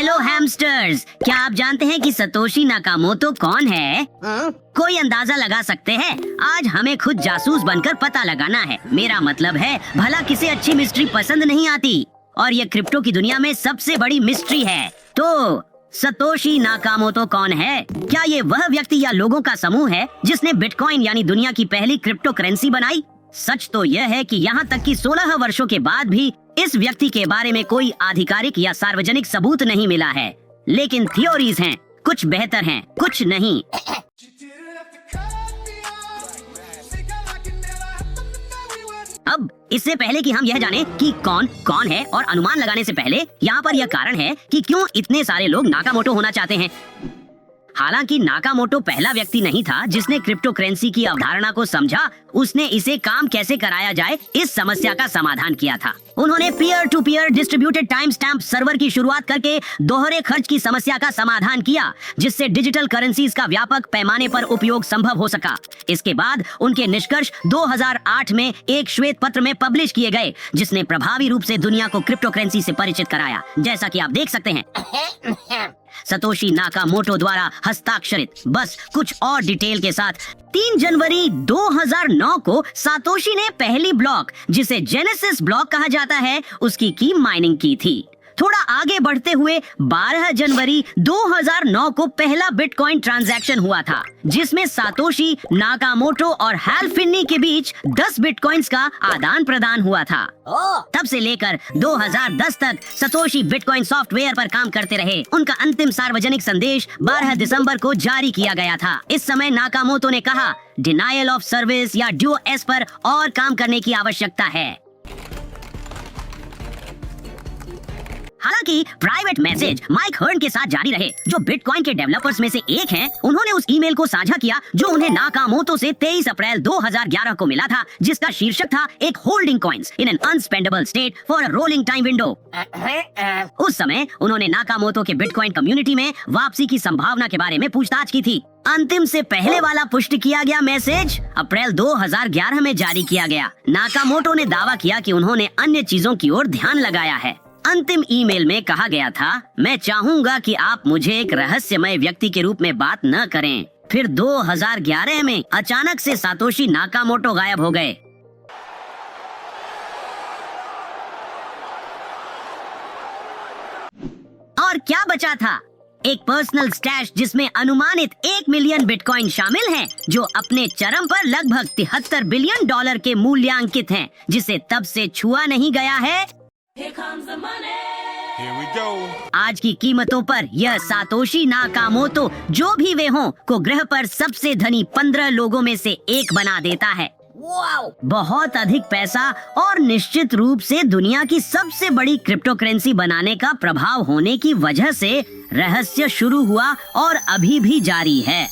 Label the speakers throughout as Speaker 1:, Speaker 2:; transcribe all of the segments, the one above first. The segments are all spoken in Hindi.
Speaker 1: हेलो हैमस्टर्स, क्या आप जानते हैं कि सतोशी नाकामोटो कौन है? कोई अंदाजा लगा सकते हैं? आज हमें खुद जासूस बनकर पता लगाना है। मेरा मतलब है, भला किसे अच्छी मिस्ट्री पसंद नहीं आती? और ये क्रिप्टो की दुनिया में सबसे बड़ी मिस्ट्री है। तो सतोशी नाकामोटो कौन है? क्या ये वह व्यक्ति या लोगों का समूह है जिसने बिटकॉइन यानी दुनिया की पहली क्रिप्टो करेंसी बनाई? सच तो यह है कि यहाँ तक कि 16 वर्षों के बाद भी इस व्यक्ति के बारे में कोई आधिकारिक या सार्वजनिक सबूत नहीं मिला है। लेकिन थ्योरीज हैं, कुछ बेहतर हैं, कुछ नहीं। अब इससे पहले कि हम यह जानें कि कौन कौन है और अनुमान लगाने से पहले यहाँ पर यह कारण है कि क्यों इतने सारे लोग नाकामोटो होना चाहते हैं। हालांकि नाकामोटो पहला व्यक्ति नहीं था जिसने क्रिप्टो करेंसी की अवधारणा को समझा। उसने इसे काम कैसे कराया जाए इस समस्या का समाधान किया था। उन्होंने peer to peer distributed time stamp server की शुरुआत करके दोहरे खर्च की समस्या का समाधान किया, जिससे डिजिटल करेंसीज का व्यापक पैमाने पर उपयोग संभव हो सका। इसके बाद उनके निष्कर्ष 2008 में एक श्वेत पत्र में पब्लिश किए गए, जिसने प्रभावी रूप से दुनिया को क्रिप्टो करेंसी से परिचित कराया, जैसा कि आप देख सकते हैं। सतोशी नाकामोटो द्वारा हस्ताक्षरित। बस कुछ और डिटेल के साथ 3 जनवरी 2009 को सातोशी ने पहली ब्लॉक, जिसे जेनेसिस ब्लॉक कहा जाता है, उसकी की माइनिंग की थी। थोड़ा आगे बढ़ते हुए 12 जनवरी 2009 को पहला बिटकॉइन ट्रांजैक्शन हुआ था, जिसमें सातोशी नाकामोटो और हैल फिन्नी के बीच 10 बिटकॉइंस का आदान प्रदान हुआ था। तब से लेकर 2010 तक सतोशी बिटकॉइन सॉफ्टवेयर पर काम करते रहे। उनका अंतिम सार्वजनिक संदेश 12 दिसंबर को जारी किया गया था। इस समय नाकामोटो ने कहा, डिनायल ऑफ सर्विस या DOS पर और काम करने की आवश्यकता है। हालांकि प्राइवेट मैसेज माइक हर्न के साथ जारी रहे, जो बिटकॉइन के डेवलपर्स में से एक हैं। उन्होंने उस ईमेल को साझा किया जो उन्हें नाकामोटो से 23 अप्रैल 2011 को मिला था, जिसका शीर्षक था एक holding coins in an unspendable state for a rolling time window. उस समय उन्होंने नाकामोटो के बिटकॉइन कम्युनिटी में वापसी की संभावना के बारे में पूछताछ की थी। अंतिम से पहले वाला पुष्टि किया गया मैसेज अप्रैल 2011 में जारी किया गया। नाकामोटो ने दावा किया कि उन्होंने अन्य चीजों की ओर ध्यान लगाया है। अंतिम ईमेल में कहा गया था, मैं चाहूंगा कि आप मुझे एक रहस्यमय व्यक्ति के रूप में बात न करें। फिर 2011 में अचानक से सातोशी नाकामोटो गायब हो गए। और क्या बचा था? एक पर्सनल स्टैश जिसमें अनुमानित 1 मिलियन बिटकॉइन शामिल हैं, जो अपने चरम पर लगभग $73 बिलियन के मूल्यांकित हैं, जिसे तब से छुआ नहीं गया है।
Speaker 2: Here comes the money. Here we go.
Speaker 1: आज की कीमतों पर यह सातोशी नाकामोटो, जो भी वे हों, को ग्रह पर सबसे धनी 15 लोगों में से एक बना देता है। बहुत अधिक पैसा और निश्चित रूप से दुनिया की सबसे बड़ी क्रिप्टो करेंसी बनाने का प्रभाव होने की वजह से रहस्य शुरू हुआ और अभी भी जारी है।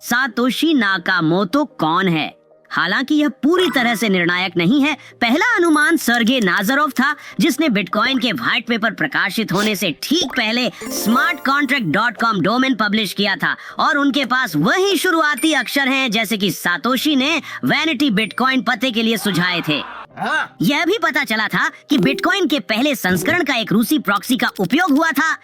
Speaker 1: सातोशी नाकामोटो कौन है? हालांकि यह पूरी तरह से निर्णायक नहीं है। पहला अनुमान सर्गे नाज़ारोव था, जिसने बिटकॉइन के व्हाइट पेपर प्रकाशित होने से ठीक पहले smartcontract.com डोमेन पब्लिश किया था, और उनके पास वही शुरुआती अक्षर हैं जैसे कि सातोशी ने वैनिटी बिटकॉइन पते के लिए सुझाए थे। यह भी पता चला था कि बिटकॉइन के पहले संस्करण का एक रूसी प्रॉक्सी का उपयोग हुआ था।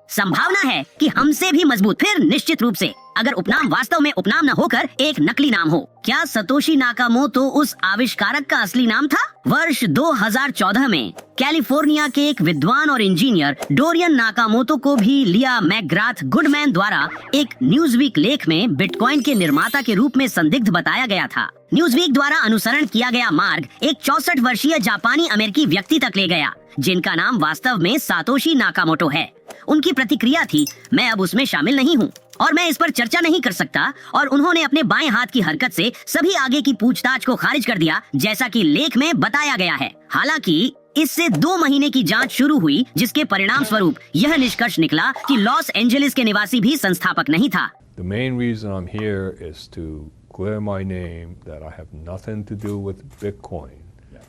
Speaker 1: संभावना है कि हमसे भी मजबूत। फिर निश्चित रूप से अगर उपनाम वास्तव में उपनाम न होकर एक नकली नाम हो। क्या सतोशी नाकामोटो उस आविष्कारक का असली नाम था? वर्ष 2014 में कैलिफोर्निया के एक विद्वान और इंजीनियर डोरियन नाकामोटो को भी लिया मैकग्राथ गुडमैन द्वारा एक न्यूज़वीक लेख में बिटकॉइन के निर्माता के रूप में संदिग्ध बताया गया था। न्यूज़वीक द्वारा अनुसरण किया गया मार्ग एक 64 वर्षीय जापानी अमेरिकी व्यक्ति तक ले गया, जिनका नाम वास्तव में सातोशी नाकामोटो है। उनकी प्रतिक्रिया थी, मैं अब उसमें शामिल नहीं हूँ और मैं इस पर चर्चा नहीं कर सकता, और उन्होंने अपने बाएं हाथ की हरकत से सभी आगे की पूछताछ को खारिज कर दिया, जैसा कि लेख में बताया गया है। हालांकि इससे 2 महीने की जांच शुरू हुई, जिसके परिणाम स्वरूप यह निष्कर्ष निकला कि लॉस एंजलिस के निवासी भी संस्थापक नहीं था।
Speaker 3: The main reason I'm here is to clear my name that I have nothing to do with Bitcoin,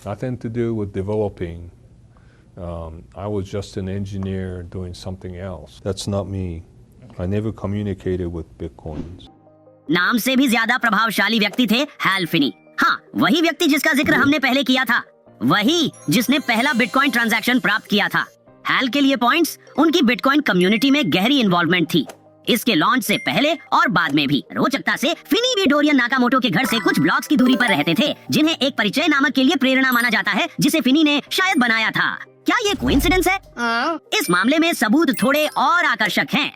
Speaker 3: nothing to do with developing. I was just an engineer doing something else. That's not me. I never communicated with Bitcoins.
Speaker 1: नाम से भी ज्यादा प्रभावशाली व्यक्ति थे हैल फिनी। हाँ, वही व्यक्ति जिसका जिक्र हमने पहले किया था, वही जिसने पहला बिटकॉइन ट्रांजैक्शन प्राप्त किया था। हैल के लिए पॉइंट्स, उनकी बिटकॉइन कम्युनिटी में गहरी इन्वॉल्वमेंट थी, इसके लॉन्च से पहले और बाद में भी। रोचकता से फिनी भी डोरियन नाकामोटो के घर से कुछ ब्लॉक्स की दूरी पर रहते थे, जिन्हें एक परिचय नामक के लिए प्रेरणा माना जाता है, जिसे फिनी ने शायद बनाया था। क्या ये कोइंसिडेंस है? इस मामले में सबूत थोड़े और आकर्षक हैं।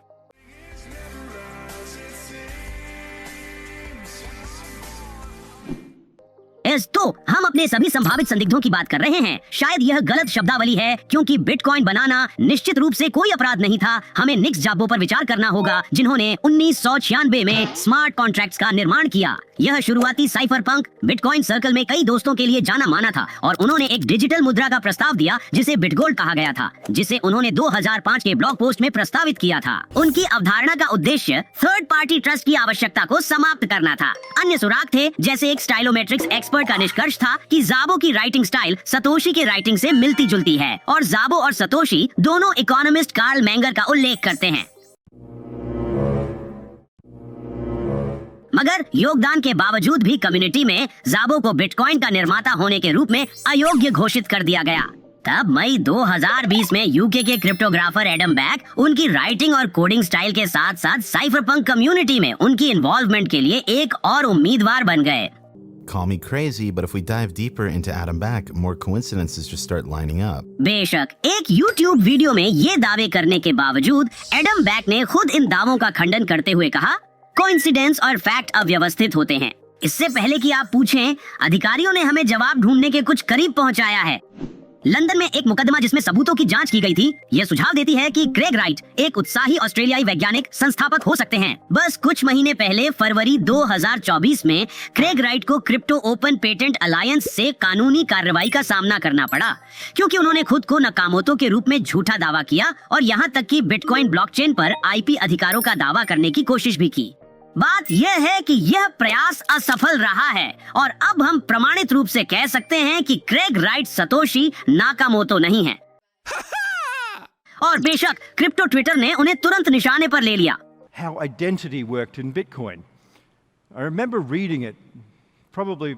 Speaker 1: तो हम अपने सभी संभावित संदिग्धों की बात कर रहे हैं। शायद यह गलत शब्दावली है, क्योंकि बिटकॉइन बनाना निश्चित रूप से कोई अपराध नहीं था। हमें निक्स जाबो पर विचार करना होगा, जिन्होंने 1996 में स्मार्ट कॉन्ट्रैक्ट्स का निर्माण किया। यह शुरुआती साइफरपंक बिटकॉइन सर्कल में कई दोस्तों के लिए जाना माना था, और उन्होंने एक डिजिटल मुद्रा का प्रस्ताव दिया जिसे बिटगोल्ड कहा गया था, जिसे उन्होंने 2005 के ब्लॉग पोस्ट में प्रस्तावित किया था। उनकी अवधारणा का उद्देश्य थर्ड पार्टी ट्रस्ट की आवश्यकता को समाप्त करना था। अन्य सुराग थे, जैसे एक स्टाइलोमेट्रिक्स एक्सपर्ट का निष्कर्ष था कि जाबो की राइटिंग स्टाइल सतोशी के राइटिंग से मिलती जुलती है, और जाबो और सतोशी दोनों इकोनॉमिस्ट कार्ल मैंगर का उल्लेख करते हैं। मगर योगदान के बावजूद भी कम्युनिटी में जाबो को बिटकॉइन का निर्माता होने के रूप में अयोग्य घोषित कर दिया गया। तब मई 2020 में यूके के क्रिप्टोग्राफर एडम बैक उनकी राइटिंग और कोडिंग स्टाइल के साथ साथ साइफरपंक कम्युनिटी में उनकी इन्वॉल्वमेंट के लिए एक और उम्मीदवार बन गए।
Speaker 4: Call me crazy, but if we dive deeper into Adam Back, more coincidences just start lining up.
Speaker 1: बेशक, एक YouTube वीडियो में ये दावे करने के बावजूद एडम बैक ने खुद इन दावों का खंडन करते हुए कहा, कोइंसिडेंस और फैक्ट अव्यवस्थित होते हैं। इससे पहले कि आप पूछें, अधिकारियों ने हमें जवाब ढूंढने के कुछ करीब पहुंचाया है। लंदन में एक मुकदमा जिसमें सबूतों की जांच की गई थी, यह सुझाव देती है कि क्रेग राइट एक उत्साही ऑस्ट्रेलियाई वैज्ञानिक संस्थापक हो सकते हैं। बस कुछ महीने पहले फरवरी 2024 में क्रेग राइट को क्रिप्टो ओपन पेटेंट अलायंस से कानूनी कार्रवाई का सामना करना पड़ा, क्योंकि उन्होंने खुद को नकामोतो के रूप में झूठा दावा किया और यहाँ तक कि बिटकॉइन ब्लॉकचेन पर आईपी अधिकारों का दावा करने की कोशिश भी की। बात यह है कि यह प्रयास असफल रहा है, और अब हम प्रमाणित रूप से कह सकते हैं कि क्रेग राइट सतोशी नाकामोतो नहीं है। और बेशक क्रिप्टो ट्विटर ने उन्हें तुरंत निशाने पर ले लिया।
Speaker 5: How identity worked in Bitcoin. I remember reading it, probably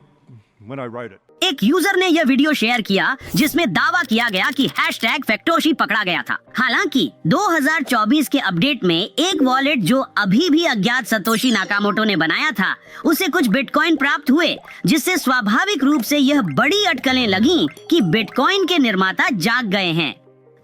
Speaker 5: when I wrote it.
Speaker 1: एक यूजर ने यह वीडियो शेयर किया जिसमें दावा किया गया कि हैशटैग फैक्टोशी पकड़ा गया था। हालांकि 2024 के अपडेट में एक वॉलेट जो अभी भी अज्ञात सतोशी नाकामोटो ने बनाया था, उसे कुछ बिटकॉइन प्राप्त हुए, जिससे स्वाभाविक रूप से यह बड़ी अटकलें लगीं कि बिटकॉइन के निर्माता जाग गए हैं।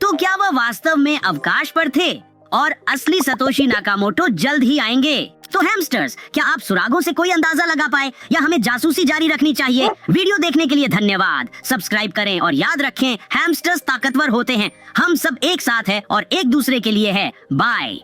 Speaker 1: तो क्या वह वास्तव में अवकाश पर थे और असली सतोशी नाकामोटो जल्द ही आएंगे? तो हैमस्टर्स, क्या आप सुरागों से कोई अंदाजा लगा पाए, या हमें जासूसी जारी रखनी चाहिए? वीडियो देखने के लिए धन्यवाद। सब्सक्राइब करें और याद रखें, हैमस्टर्स ताकतवर होते हैं। हम सब एक साथ हैं और एक दूसरे के लिए है। बाय।